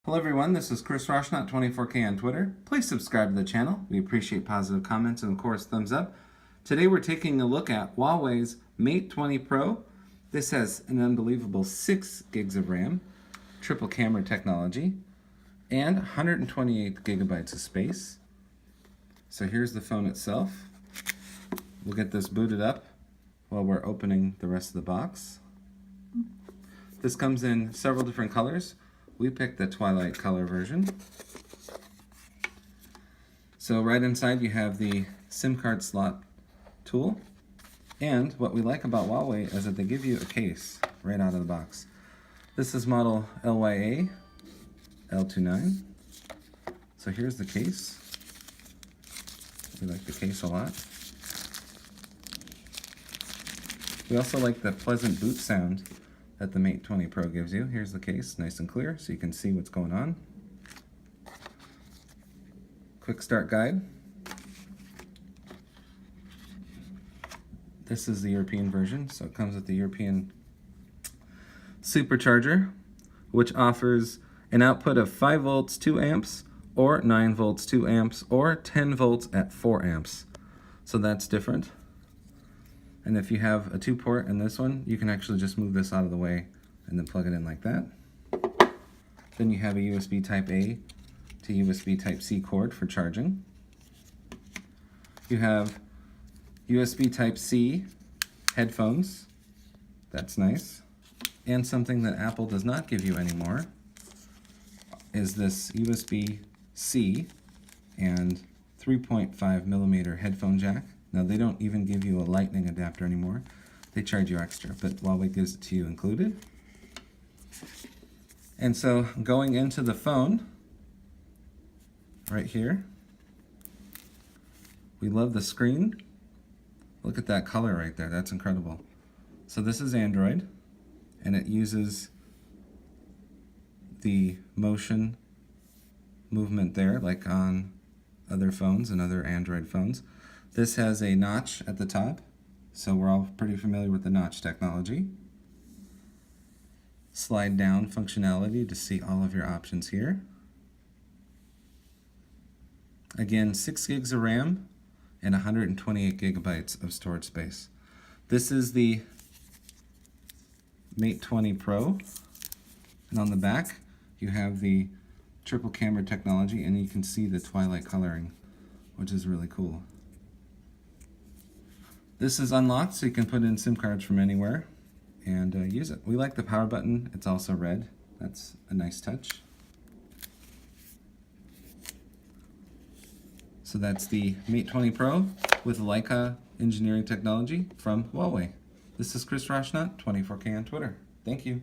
Hello everyone, this is Chris Roshnot, 24K on Twitter. Please subscribe to the channel. We appreciate positive comments and of course thumbs up. Today we're taking a look at Huawei's Mate 20 Pro. This has an unbelievable 6 gigs of RAM, triple camera technology, and 128 gigabytes of space. So here's the phone itself. We'll get this booted up while we're opening the rest of the box. This comes in several different colors. We picked the Twilight color version. So right inside you have the SIM card slot tool. And what we like about Huawei is that they give you a case right out of the box. This is model LYA L29. So here's the case. We like the case a lot. We also like the pleasant boot sound that the Mate 20 Pro gives you. Here's the case, nice and clear, so you can see what's going on. Quick start guide. This is the European version, so it comes with the European supercharger, which offers an output of 5 volts 2 amps, or 9 volts 2 amps, or 10 volts at 4 amps. So that's different. And if you have a 2-port in this one, you can actually just move this out of the way and then plug it in like that. Then you have a USB Type A to USB Type C cord for charging. You have USB Type C headphones. That's nice. And something that Apple does not give you anymore is this USB-C and 3.5 millimeter headphone jack. Now, they don't even give you a lightning adapter anymore. They charge you extra, but Huawei gives it to you included. And so going into the phone, right here, we love the screen. Look at that color right there, that's incredible. So this is Android, and it uses the motion movement there, like on other phones and other Android phones. This has a notch at the top, so we're all pretty familiar with the notch technology. Slide down functionality to see all of your options here. Again, 6 gigs of RAM and 128 gigabytes of storage space. This is the Mate 20 Pro, and on the back you have the triple camera technology, and you can see the Twilight coloring, which is really cool. This is unlocked, so you can put in SIM cards from anywhere and use it. We like the power button. It's also red. That's a nice touch. So that's the Mate 20 Pro with Leica engineering technology from Huawei. This is Chris Roshnot, 24K on Twitter. Thank you.